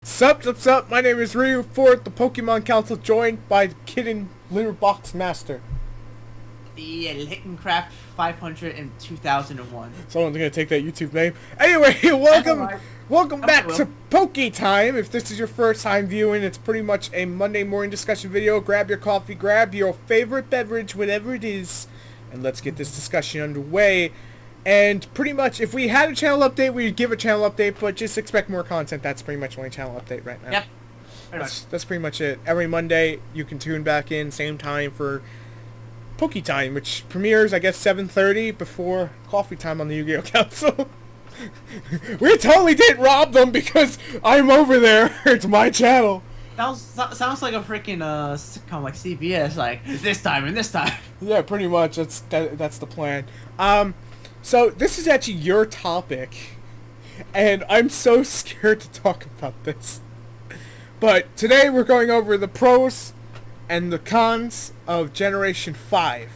Sup, my name is Ryu for the Pokemon Council, joined by the Kitten Litter Box Master. The Littencraft 500 in 2001. Someone's gonna take that YouTube name. Anyway, welcome back to Pokietime. If this is your first time viewing, it's pretty much a Monday morning discussion video. Grab your coffee, grab your favorite beverage, whatever it is, and let's get this discussion underway. And pretty much, if we had a channel update, we'd give a channel update, but just expect more content. That's pretty much the only channel update right now. Yep. That's pretty much it. Every Monday, you can tune back in, same time for Pokietime, which premieres, I guess, 7:30 before coffee time on the Yu-Gi-Oh! Council. We totally didn't rob them because I'm over there. It's my channel. Sounds like a freaking sitcom like CBS, like this time and this time. Yeah, pretty much. That's the plan. So this is actually your topic, and I'm so scared to talk about this. But today we're going over the pros and the cons of Generation 5.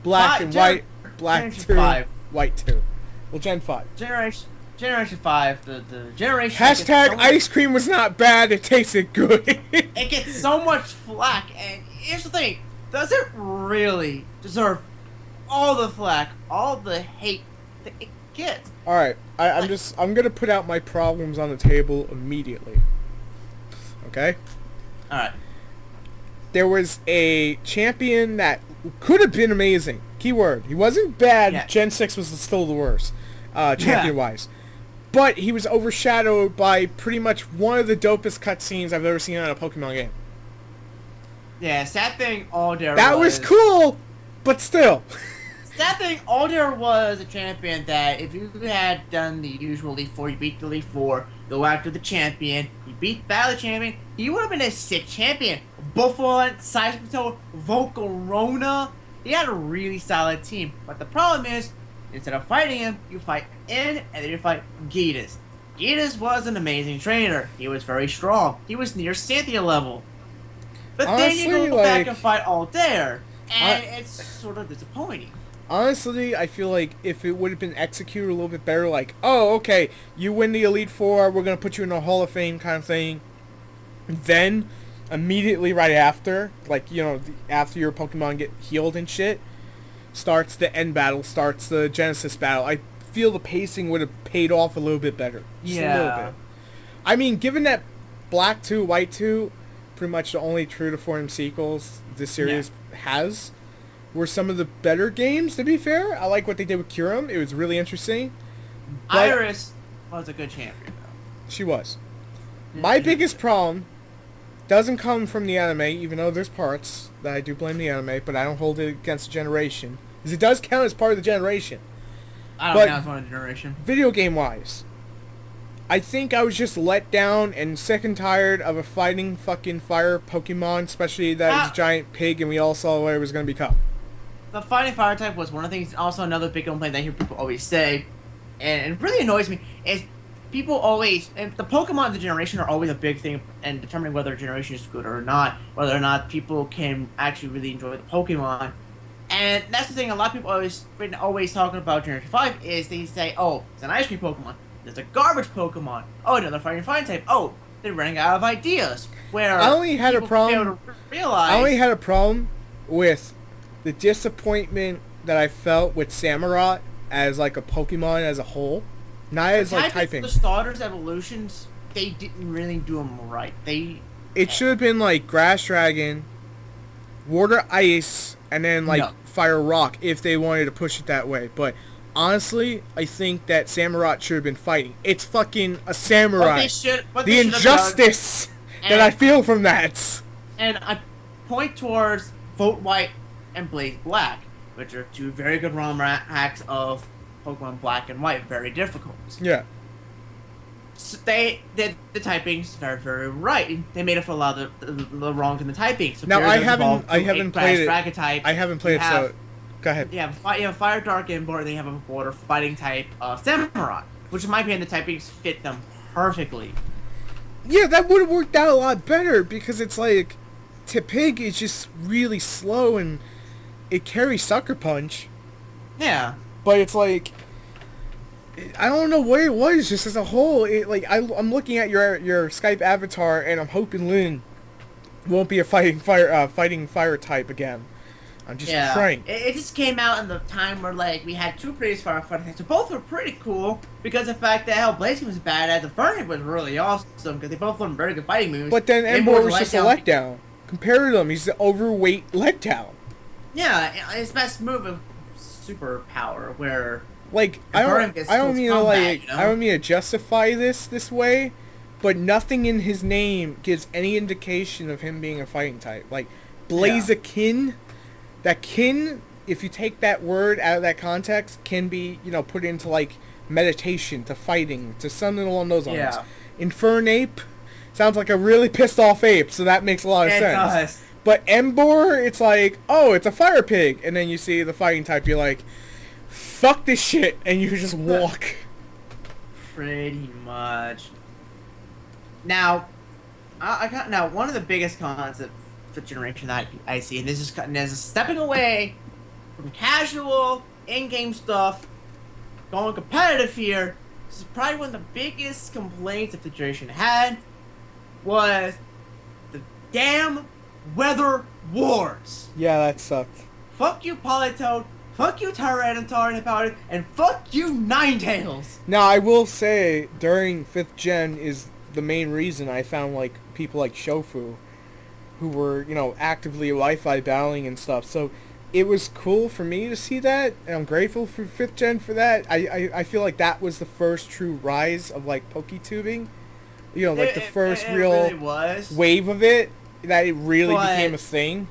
Black and white, Black 2, 5. White 2. Well, Gen 5. Generation 5, the generation... Hashtag ice cream was not bad, it tasted good. It gets so much flack, and here's the thing, does it really deserve all the flack, all the hate that it gets? Alright, I'm gonna put out my problems on the table immediately. Okay? Alright. There was a champion that could have been amazing. Keyword. He wasn't bad. Yeah. Gen 6 was still the worst, champion-wise. But he was overshadowed by pretty much one of the dopest cutscenes I've ever seen on a Pokemon game. Yeah, sad thing, Alder That was cool, but still. Sad thing, Alder was a champion that if you had done the usual Elite Four, you beat the Elite Four, go after the champion, you beat Battle Champion, he would have been a sick champion. Buffon, Seismitoad, Volcarona, he had a really solid team. But the problem is, instead of fighting him, you fight in and then you fight Gitas. Gitas was an amazing trainer. He was very strong. He was near Cynthia level. But Honestly, then you go like, back and fight Alder, and it's sort of disappointing. Honestly, I feel like if it would have been executed a little bit better, like, oh, okay, you win the Elite Four, we're going to put you in the Hall of Fame kind of thing. Then, immediately right after, like, you know, after your Pokemon get healed and shit, starts the end battle, starts the Genesis battle. I feel the pacing would have paid off a little bit better. Just a little bit. I mean, given that Black 2, White 2, pretty much the only true to form sequels this series has, were some of the better games, to be fair. I like what they did with Kyurem. It was really interesting. Iris was a good champion, though. She was. My biggest problem doesn't come from the anime, even though there's parts that I do blame the anime, but I don't hold it against the generation. Because it does count as part of the generation. I don't count as one of the generation. Video game-wise, I think I was just let down and sick and tired of a fighting fucking fire Pokemon, especially that it was a giant pig and we all saw what it was going to become. The fighting fire type was one of the things, also another big complaint that I hear people always say, and it really annoys me, is people always, and the Pokemon of the generation are always a big thing in determining whether a generation is good or not, whether or not people can actually really enjoy the Pokemon. And that's the thing, a lot of people always talking about Generation 5 is they say, oh, it's an ice cream Pokemon, there's a garbage Pokemon, oh, another fighting fire type, oh, they're running out of ideas. Where I only had a problem. Realize, I only had a problem with the disappointment that I felt with Samurott as like a Pokemon as a whole, not as like typing. The starters evolutions, they didn't really do them right. It should have been like Grass Dragon, Water Ice, and then like Fire Rock if they wanted to push it that way. But honestly, I think that Samurott should have been fighting. It's fucking a samurai. The injustice that I feel from that. And I point towards Vote White and Blaze Black, which are two very good ROM hacks of Pokemon Black and White, very difficult. Yeah. So they did the typings very, very right. They made up for a lot of the wrongs in the typing. So now I haven't played it. Dragon type. I haven't played it, so go ahead. You have Fire, Dark, and Board. They have a Water fighting type of Samurai, which in my opinion the typings fit them perfectly. Yeah, that would have worked out a lot better because it's like Tepig is just really slow and it carries Sucker Punch. Yeah. But it's like I don't know what it was. Just as a whole, I'm looking at your Skype avatar, and I'm hoping Lynn won't be a fighting fire type again. I'm just praying. It just came out in the time where like we had two previous fighting types. So both were pretty cool because of the fact that hell Blazing was badass, the Furry was really awesome because they both learned very good fighting moves. But then Ember was just a letdown. Compared to them, he's the overweight letdown. Yeah, his best move is superpower, where like I don't mean to like, you know? I don't mean to justify this way, but nothing in his name gives any indication of him being a fighting type. Like Blaziken, that kin, if you take that word out of that context, can be, you know, put into like meditation, to fighting, to something along those lines. Yeah. Infernape sounds like a really pissed off ape, so that makes a lot of sense. Does. But Embor, it's like, oh, it's a fire pig, and then you see the fighting type, you're like, fuck this shit, and you just walk. Pretty much. Now, now one of the biggest cons of the generation that I see, and this is stepping away from casual in-game stuff, going competitive here. This is probably one of the biggest complaints that the generation had, was the damn weather wars. Yeah, that sucked. Fuck you, Politoed. Fuck you, Tyranitar, and fuck you, Ninetales. Now, I will say, during 5th Gen is the main reason I found, like, people like Shofu, who were, you know, actively Wi-Fi battling and stuff. So, it was cool for me to see that, and I'm grateful for 5th Gen for that. I feel like that was the first true rise of, like, Poketubing. You know, like, the first real really wave of it, that it really became a thing.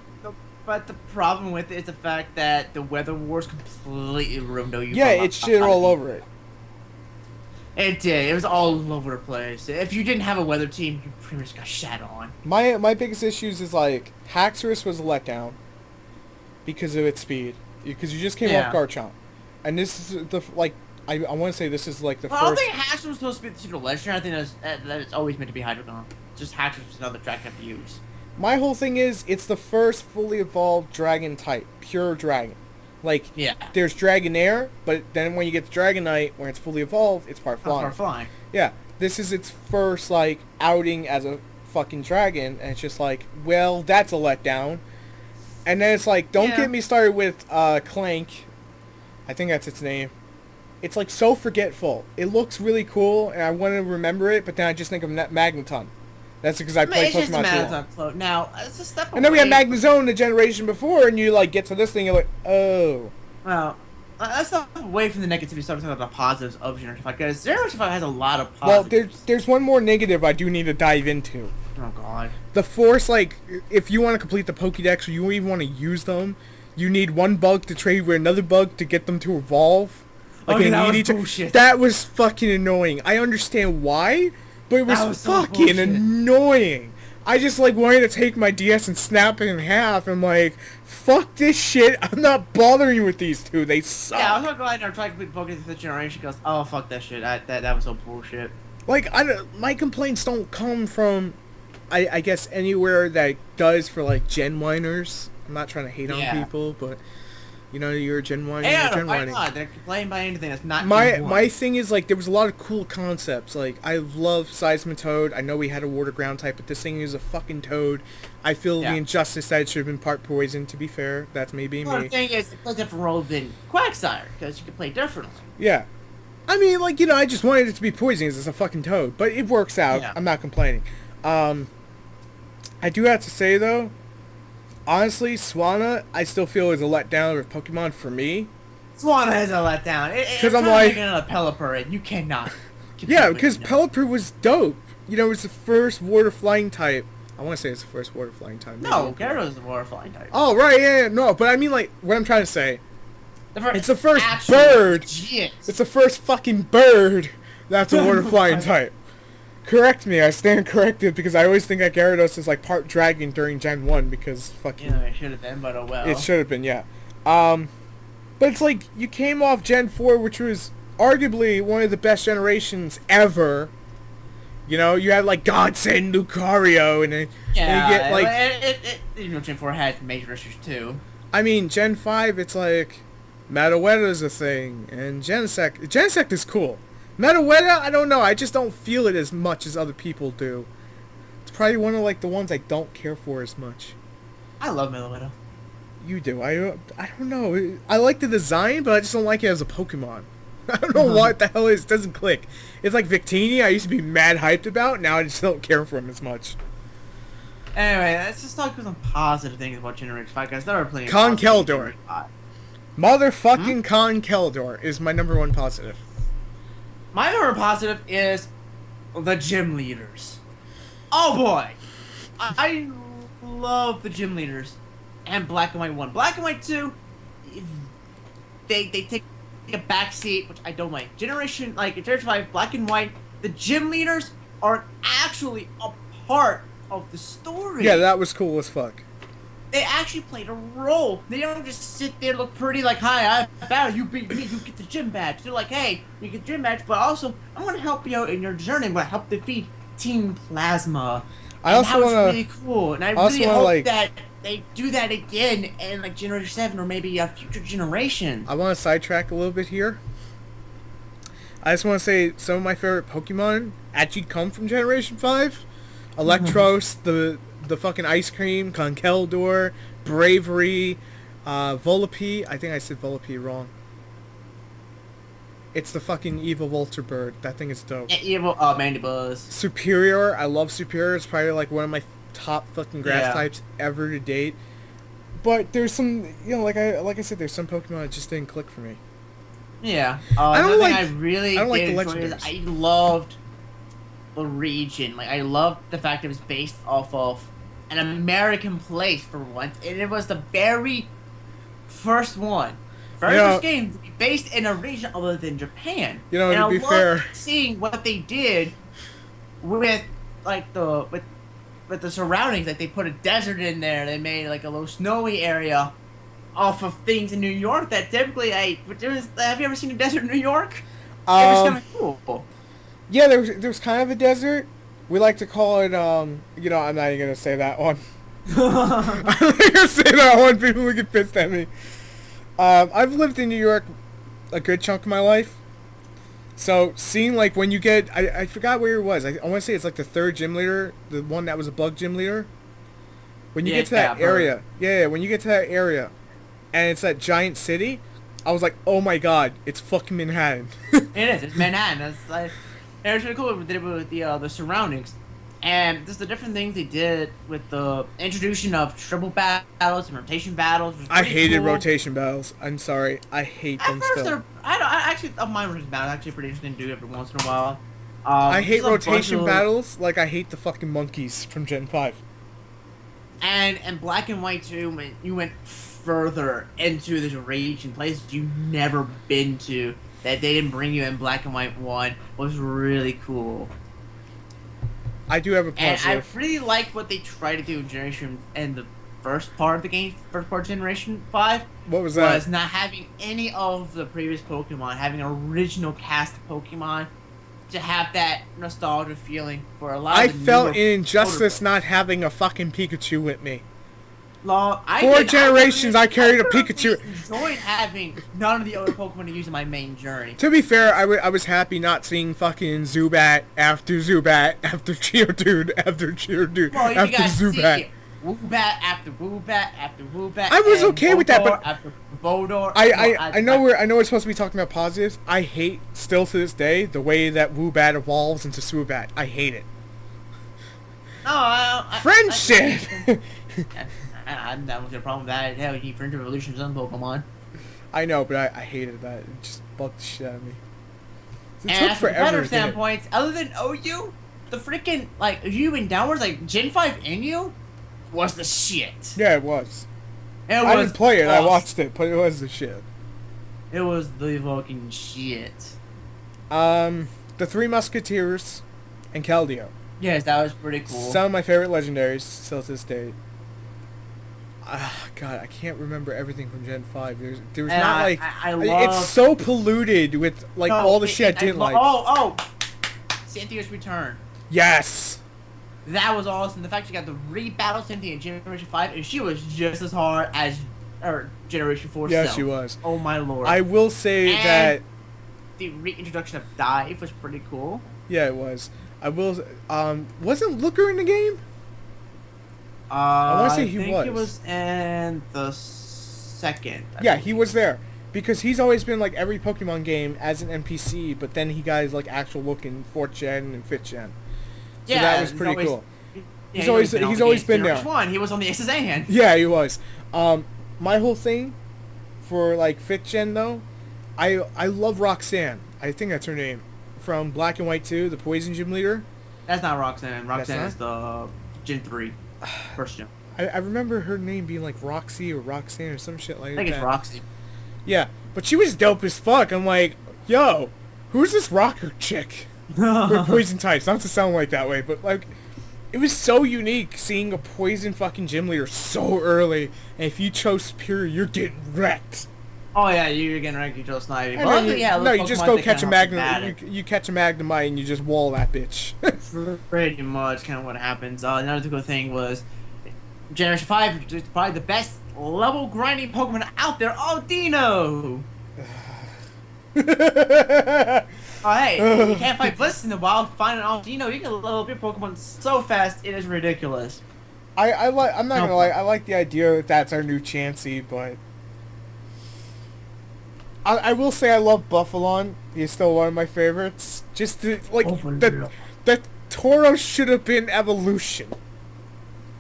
But the problem with it is the fact that the weather wars completely ruined OU. Yeah, it shit all over it. It did. It was all over the place. If you didn't have a weather team, you pretty much got shat on. My biggest issues is, like, Haxorus was a letdown because of its speed. Because you just came off Garchomp. And this is the, like, I want to say this is, like, the first... I don't think Haxorus was supposed to be the super legendary. I think that it's always meant to be Hydreigon. Just Haxorus was another track you have to use. My whole thing is, it's the first fully evolved dragon type. Pure dragon. Like, there's Dragonair, but then when you get to Dragonite, when it's fully evolved, it's part flying. Part flying. Yeah. This is its first, like, outing as a fucking dragon, and it's just like, well, that's a letdown. And then it's like, don't get me started with Clank. I think that's its name. It's, like, so forgetful. It looks really cool, and I want to remember it, but then I just think of Magneton. That's because I played Pokemon too long. Now, it's a step away. And then we had Magnezone the generation before, and you, like, get to this thing, you're like, oh. Well, let's not away from the negativity, start talking about the positives of Generation 5, because Generation 5 has a lot of positives. Well, there's one more negative I do need to dive into. Oh, God. The Force, like, if you want to complete the Pokédex, or you even want to use them, you need one bug to trade with another bug to get them to evolve. Like, that was bullshit. That was fucking annoying. I understand why, but it was fucking annoying. I just, like, wanted to take my DS and snap it in half, and, like, fuck this shit. I'm not bothering you with these two. They suck. Yeah, I was not glad I tried to complete Pokemon this generation because, oh, fuck that shit. That was so bullshit. Like, my complaints don't come from, I guess, anywhere that does for, like, Gen Winers. I'm not trying to hate on people, but... You know, you're a Gen 1, you're Gen 1. They're complaining by anything that's not my thing is, like, there was a lot of cool concepts. Like, I love Seismitoad. I know we had a water ground type, but this thing is a fucking toad. I feel the injustice that it should have been part poison, to be fair. That's me being me. The thing is, it plays a different role than Quagsire, because you can play differently. Yeah. I mean, like, you know, I just wanted it to be poison because it's a fucking toad. But it works out. Yeah. I'm not complaining. I do have to say, though, honestly, Swanna, I still feel is a letdown of Pokemon for me. Swanna is a letdown. Because I'm like... a Pelipper, and you cannot. Yeah, because Pelipper was dope. You know, it was the first water flying type. I want to say it's the first water flying type. No, Gyarados is the water flying type. Oh, right, yeah, no. But I mean, like, what I'm trying to say... It's the first actual bird. Legit. It's the first fucking bird that's a water flying type. Correct me, I stand corrected, because I always think that Gyarados is like part dragon during Gen 1, because fucking... Yeah, it should have been, but oh well. It should have been, yeah. But it's like, you came off Gen 4, which was arguably one of the best generations ever. You know, you had like Godsend, Lucario, and then you get like... You know, Gen 4 had major issues too. I mean, Gen 5, it's like... Metaweta's a thing, and Genesect is cool. Metaweta, I don't know. I just don't feel it as much as other people do. It's probably one of like the ones I don't care for as much. I love Meloetta. You do. I don't know. I like the design, but I just don't like it as a Pokemon. I don't know what the hell it is. It doesn't click. It's like Victini. I used to be mad hyped about. Now I just don't care for him as much. Anyway, let's just talk about some positive things about Generation 5, guys. That are playing Conkeldurr. Motherfucking Conkeldurr is my number one positive. My number one positive is the gym leaders. Oh boy! I love the gym leaders. And Black and White 1. Black and White 2, they take a backseat, which I don't like. Generation 5, Black and White, the gym leaders are actually a part of the story. Yeah, that was cool as fuck. They actually played a role. They don't just sit there, look pretty, like, hi, I battle, you beat me, you get the gym badge. They're like, hey, you get the gym badge, but also, I'm going to help you out in your journey. I'm going to help defeat Team Plasma. I also want to... That was really cool, and I really hope that they do that again in, like, Generation 7 or maybe a future generation. I want to sidetrack a little bit here. I just want to say some of my favorite Pokemon actually come from Generation 5. Electros, the fucking ice cream, Conkeldurr, Bravery, Volipede. I think I said Volipede wrong. It's the fucking evil vulture bird. That thing is dope. Yeah, evil, Mandibuzz. Superior. I love Superior. It's probably like one of my top fucking grass types ever to date. But there's some, you know, like I said, there's some Pokemon that just didn't click for me. Yeah. I don't like. I really I don't like the enjoy is legendaries. I loved the region. Like, I loved the fact it was based off of an American place for once, and it was the very first one. First game to be based in a region other than Japan. You know, and to be fair, seeing what they did with like with the surroundings, like they put a desert in there, they made like a little snowy area off of things in New York that typically have you ever seen a desert in New York? It was kind of cool. Yeah, there was kind of a desert. We like to call it you know, I'm not even gonna say that one. I'm not gonna say that one. People will get pissed at me. I've lived in New York a good chunk of my life. So, seeing, like, when you get... I forgot where it was. I want to say it's, like, the third gym leader. The one that was a bug gym leader. When you get to that area... Yeah, when you get to that area, and it's that giant city, I was like, oh my god, it's fucking Manhattan. It is. It's Manhattan. That's, like... It was really cool what they did with the surroundings. And just the different things they did with the introduction of triple battles and rotation battles. I hated rotation battles. I'm sorry. I hate them still. I actually love my rotation battles. Actually pretty interesting to do every once in a while. I hate rotation battles like I hate the fucking monkeys from Gen 5. And Black and White too, when you went further into this region, places you've never been to that they didn't bring you in Black and White 1 was really cool. I do have a positive. And I really like what they try to do in Generation and the first part of the game, first part of Generation 5. What was that? Was not having any of the previous Pokemon, having an original cast of Pokemon to have that nostalgia feeling for a lot of the felt an injustice not having a fucking Pikachu with me. Four generations I carried a Pikachu. I enjoyed having none of the other Pokemon to use in my main journey. To be fair, I was happy not seeing fucking Zubat after Zubat after Geodude after Geodude after Zubat. Woobat after Woobat after Woobat. I was okay with that, but after Bodor. I know we're supposed to be talking about positives. I hate still to this day the way that Woobat evolves into Swoobat. I hate it. No, friendship. That was the problem with that. Hell, you need friendship evolutions on Pokemon. I know, but I hated that. It just bugged the shit out of me. It took forever. From standpoints, other than OU, the freaking like you and downwards, like Gen 5 NU was the shit. Yeah, it was. I didn't play it. I watched it, but it was the shit. It was the fucking shit. The Three Musketeers and Keldeo. Yes, that was pretty cool. Some of my favorite legendaries still to this day. God, I can't remember everything from Gen 5. There's not like... I love... It's so polluted with like all the shit I didn't like. Oh! Cynthia's Return. Yes! That was awesome. The fact you got the re-battle Cynthia in Generation 5, and she was just as hard as or Generation 4 Yeah, self. she was. Oh my lord. I will say And that. the reintroduction of Dive was pretty cool. Yeah, it was. I will. Wasn't Looker in the game? I want to say he think was. it was in the second. Yeah, he was there because he's always been like every Pokemon game as an NPC, but then he got his like actual look in 4th Gen and 5th Gen. So Yeah, that was he's pretty always- cool. Yeah, He's always been there. Generation 1, he was on the X's hand. Yeah, he was. My whole thing for like 5th Gen though, I love Roxanne. I think that's her name from Black and White 2, the Poison Gym leader. That's not Roxanne. Roxanne That's is the Gen 3 first gen. I remember her name being like Roxy or Roxanne or some shit like I that. think it's Roxy. Yeah, but she was dope as fuck. I'm like, yo, who's this rocker chick? With poison types. Not to sound like that way, but like, it was so unique seeing a poison fucking gym leader so early. And if you chose Superior, you're getting wrecked. Oh yeah, you're getting ready to Joe Snivy. And Well, then yeah, no, you just go catch a Magnum. Magnet. You catch a Magnemite and you just wall that bitch. Pretty much kind of what happens. Another cool thing was Generation 5 is probably the best level grinding Pokemon out there. Oh, Dino! Oh, hey, you can't fight Bliss in the wild. Find an Aldino, you can level up your Pokemon so fast, it is ridiculous. I like. I'm not gonna lie. I like the idea that that's our new Chansey, but I will say I love Buffalon. He's still one of my favorites. Just the, like the Tauros should have been evolution.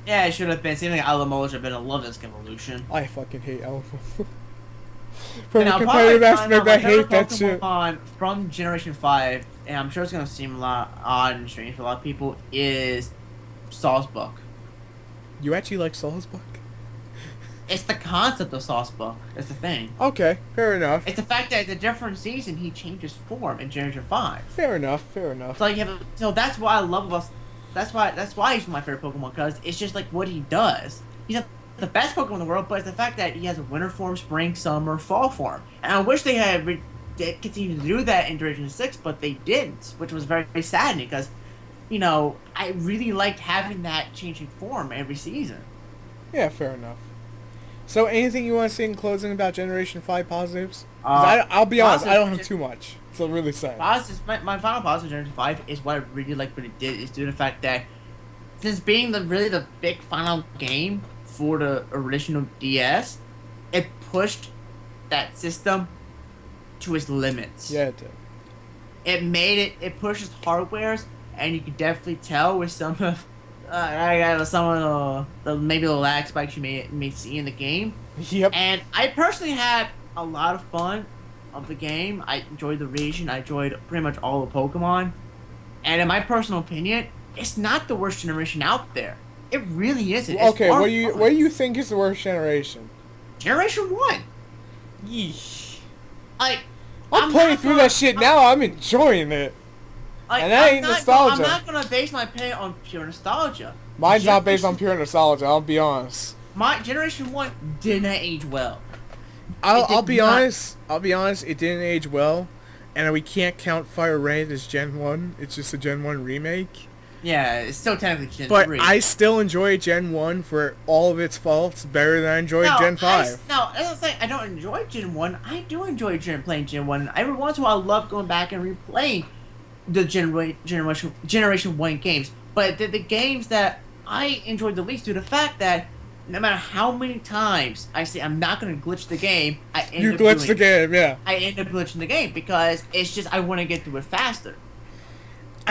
Yeah, it should have been. Seems like Alamola should have been a Lovesk evolution. I fucking hate Alamola. From And a I'll competitive probably aspect, find out I my favorite hate that shit. Pokemon from Generation 5, and I'm sure it's gonna seem a lot odd and strange for a lot of people, is Sawsbuck. You actually like Salzbuck? It's the concept of Sawsbuck. That's the thing. Okay, fair enough. It's the fact that the different season he changes form in Generation 5. Fair enough. Fair enough. So like, so that's why I love about. That's why he's my favorite Pokemon, because it's just like what he does. He's not the best Pokemon in the world, but it's the fact that he has a winter form, spring, summer, fall form. And I wish they had continued to do that in Generation 6, but they didn't, which was very, very saddening because, you know, I really liked having that changing form every season. Yeah, fair enough. So, anything you want to say in closing about Generation 5 positives? 'Cause I'll be honest, I don't have too much. So really sad. Positive, my final positive Generation 5 is what I really like what it did is due to the fact that since being really the big final game for the original DS, it pushed that system to its limits. Yeah, it did. It pushes hardwares, and you can definitely tell with some of maybe the lag spikes you may see in the game. Yep. And I personally had a lot of fun of the game. I enjoyed the region. I enjoyed pretty much all the Pokemon. And in my personal opinion, it's not the worst generation out there. It really isn't. It's Okay, what do you think is the worst generation? Generation 1. Yeesh. Like, I'm playing through that shit now. I'm enjoying it. Like, And that ain't nostalgia. I'm not gonna base my opinion on pure nostalgia. Mine's not based on pure nostalgia. I'll be honest. My Generation 1 did not age well. I'll be honest. I'll be honest. It didn't age well, and we can't count Fire Red as Gen 1. It's just a Gen 1 remake. Yeah, it's still technically Gen 3. But I still enjoy Gen 1 for all of its faults better than I enjoyed Gen 5. No, I don't think I don't enjoy Gen 1. I do enjoy playing Gen 1. Every once in a while, I love going back and replaying the Generation 1 games. But the games that I enjoyed the least due to the fact that no matter how many times I say I'm not going to glitch the game, I end up glitch the game, yeah. I end up glitching the game because it's just I want to get through it faster.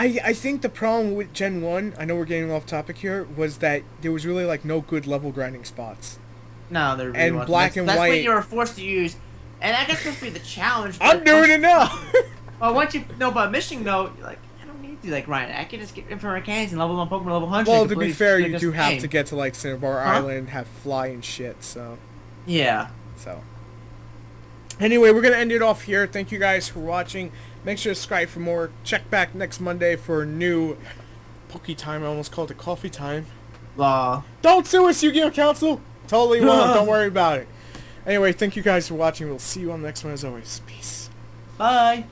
I think the problem with Gen 1, I know we're getting off topic here, was that there was really like no good level grinding spots. No, there really And wasn't. Black and That's White. what you were forced to use, and I guess supposed to be the challenge. I'm doing it now! Well, once you know about mission, though, you're like, I don't need to like grind. I can just get infrared cannons and level my Pokemon level 100. Well, and to be complete fair, you this do have game. to get to like Cinnabar Huh? Island, have fly and shit, so... Yeah. So... Anyway, we're going to end it off here. Thank you guys for watching. Make sure to subscribe for more. Check back next Monday for a new Pokietime. I almost called it Coffee Time. Don't sue us, Yu-Gi-Oh! Council! Totally won't. Don't worry about it. Anyway, thank you guys for watching. We'll see you on the next one as always. Peace. Bye.